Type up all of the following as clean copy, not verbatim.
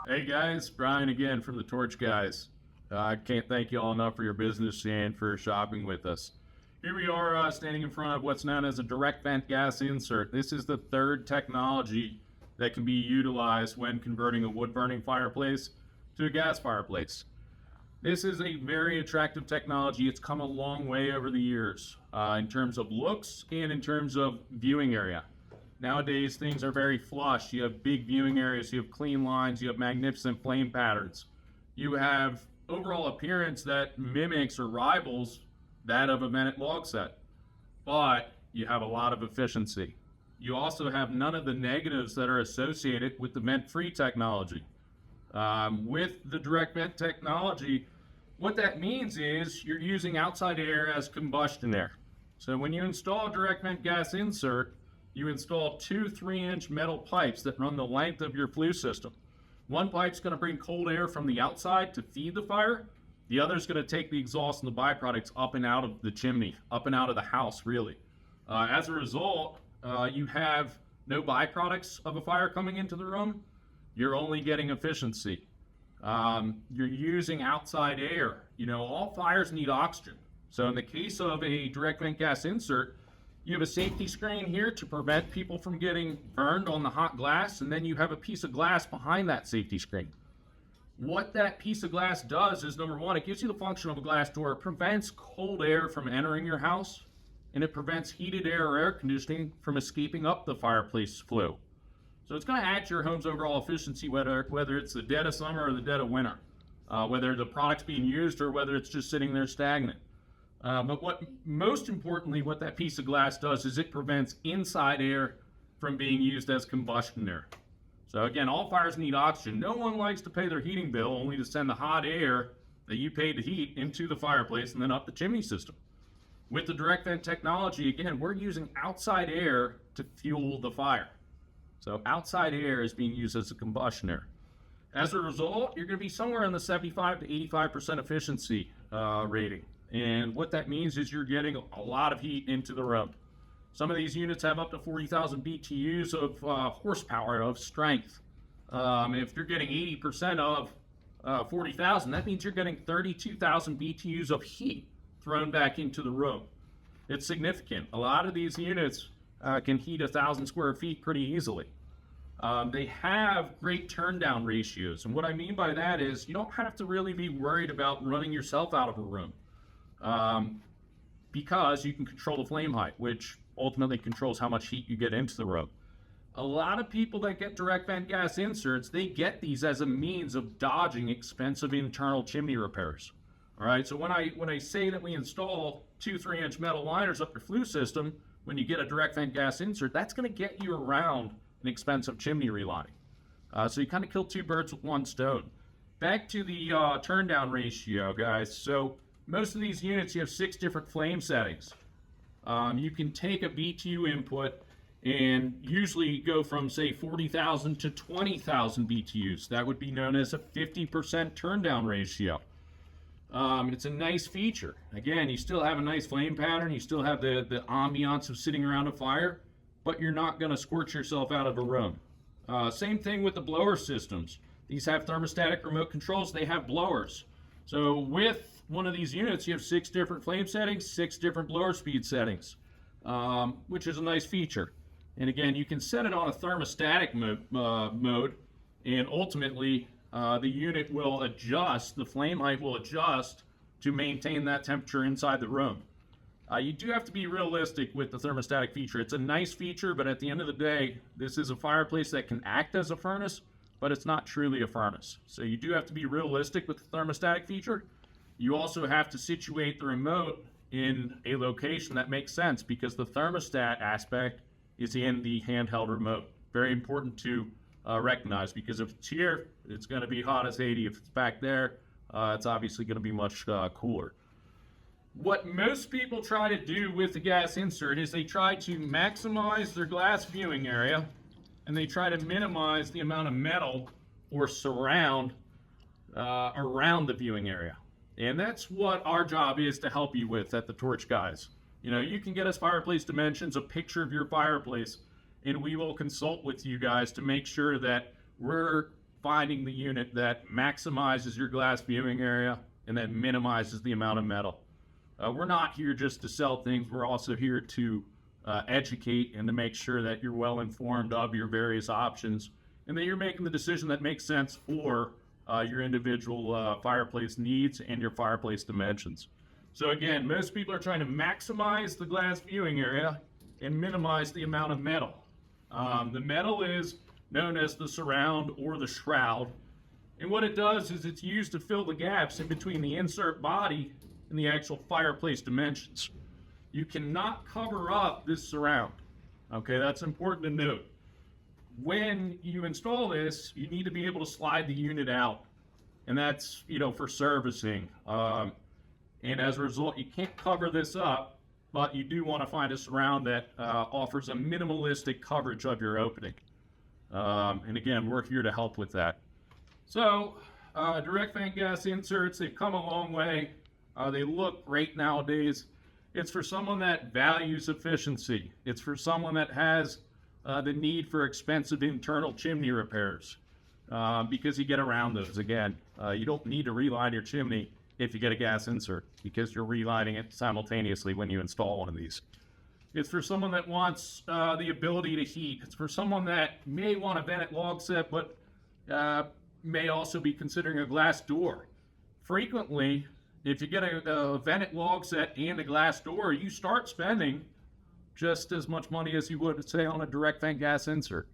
Hey guys, Brian again from the Torch Guys. I can't thank you all enough for your business and for shopping with us. Here we are standing in front of what's known as a direct vent gas insert. This is the third technology that can be utilized when converting a wood burning fireplace to a gas fireplace. This is a very attractive technology. It's come a long way over the years in terms of looks and in terms of viewing area. Nowadays, things are very flush. You have big viewing areas, you have clean lines, you have magnificent flame patterns. You have overall appearance that mimics or rivals that of a vented log set, but you have a lot of efficiency. You also have none of the negatives that are associated with the vent-free technology. With the direct vent technology, what that means is you're using outside air as combustion air. So when you install a direct vent gas insert, you install two 3-inch metal pipes that run the length of your flue system. One pipe's going to bring cold air from the outside to feed the fire. The other's going to take the exhaust and the byproducts up and out of the chimney, up and out of the house, really. As a result, you have no byproducts of a fire coming into the room. You're only getting efficiency. You're using outside air. You know, all fires need oxygen. So in the case of a direct vent gas insert, you have a safety screen here to prevent people from getting burned on the hot glass, and then you have a piece of glass behind that safety screen. What that piece of glass does is, number one, it gives you the function of a glass door. It prevents cold air from entering your house, and it prevents heated air or air conditioning from escaping up the fireplace flue. So it's going to add to your home's overall efficiency, whether it's the dead of summer or the dead of winter, whether the product's being used or whether it's just sitting there stagnant. But most importantly, what that piece of glass does is it prevents inside air from being used as combustion air. So again, all fires need oxygen. No one likes to pay their heating bill only to send the hot air that you paid to heat into the fireplace and then up the chimney system. With the direct vent technology, again, we're using outside air to fuel the fire. So outside air is being used as a combustion air. As a result, you're going to be somewhere in the 75 to 85% efficiency rating. And what that means is you're getting a lot of heat into the room. Some of these units have up to 40,000 BTUs of horsepower, of strength. If you're getting 80% of 40,000, that means you're getting 32,000 BTUs of heat thrown back into the room. It's significant. A lot of these units can heat 1,000 square feet pretty easily. They have great turn down ratios. And what I mean by that is you don't have to really be worried about running yourself out of a room. Because you can control the flame height, which ultimately controls how much heat you get into the room. A lot of people that get direct vent gas inserts, they get these as a means of dodging expensive internal chimney repairs. All right, so when I say that we install two 3-inch metal liners up your flue system, when you get a direct vent gas insert, that's going to get you around an expensive chimney relining. So you kind of kill two birds with one stone. Back to the turn down ratio, guys. So most of these units, you have 6 different flame settings. You can take a BTU input and usually go from, say, 40,000 to 20,000 BTUs. That would be known as a 50% turn down ratio. It's a nice feature. Again, you still have a nice flame pattern. You still have the ambiance of sitting around a fire, but you're not going to scorch yourself out of a room. Same thing with the blower systems. These have thermostatic remote controls. They have blowers. So with one of these units, you have 6 different flame settings, 6 different blower speed settings, which is a nice feature. And again, you can set it on a thermostatic mode, and ultimately the unit will adjust, the flame height will adjust to maintain that temperature inside the room. You do have to be realistic with the thermostatic feature. It's a nice feature, but at the end of the day, this is a fireplace that can act as a furnace, but it's not truly a furnace. So you do have to be realistic with the thermostatic feature. You also have to situate the remote in a location that makes sense, because the thermostat aspect is in the handheld remote. Very important to recognize, because if it's here, it's going to be hot as 80. If it's back there, it's obviously going to be much cooler. What most people try to do with the gas insert is they try to maximize their glass viewing area, and they try to minimize the amount of metal or surround around the viewing area. And that's what our job is to help you with at the Torch Guys. You know, you can get us fireplace dimensions, a picture of your fireplace, and we will consult with you guys to make sure that we're finding the unit that maximizes your glass viewing area and that minimizes the amount of metal. We're not here just to sell things. We're also here to educate and to make sure that you're well informed of your various options and that you're making the decision that makes sense for your individual fireplace needs and your fireplace dimensions. So again, most people are trying to maximize the glass viewing area and minimize the amount of metal. The metal is known as the surround or the shroud. And what it does is it's used to fill the gaps in between the insert body and the actual fireplace dimensions. You cannot cover up this surround. Okay, that's important to note. When you install this, you need to be able to slide the unit out. And that's, for servicing. And as a result, you can't cover this up, but you do want to find a surround that offers a minimalistic coverage of your opening. And again, we're here to help with that. So, direct vent gas inserts, they've come a long way. They look great nowadays. It's for someone that values efficiency. It's for someone that has the need for expensive internal chimney repairs because you get around those. Again, you don't need to reline your chimney if you get a gas insert because you're relining it simultaneously when you install one of these. It's for someone that wants the ability to heat. It's for someone that may want a vented log set, but may also be considering a glass door. Frequently, if you get a vented log set and a glass door, you start spending just as much money as you would, say, on a direct vent gas insert.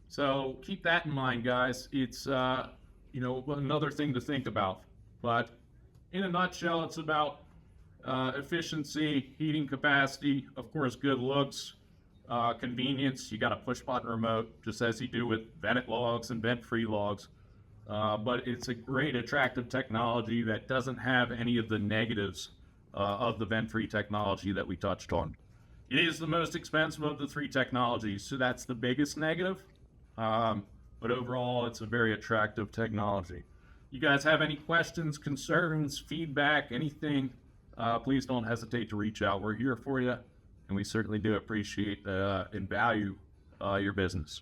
So keep that in mind, guys. It's another thing to think about. But in a nutshell, it's about efficiency, heating capacity, of course, good looks, convenience. You got a push button remote, just as you do with vented logs and vent-free logs. But it's a great, attractive technology that doesn't have any of the negatives of the vent-free technology that we touched on. It is the most expensive of the three technologies, so that's the biggest negative. But overall, it's a very attractive technology. You guys have any questions, concerns, feedback, anything, please don't hesitate to reach out. We're here for you, and we certainly do appreciate and value your business.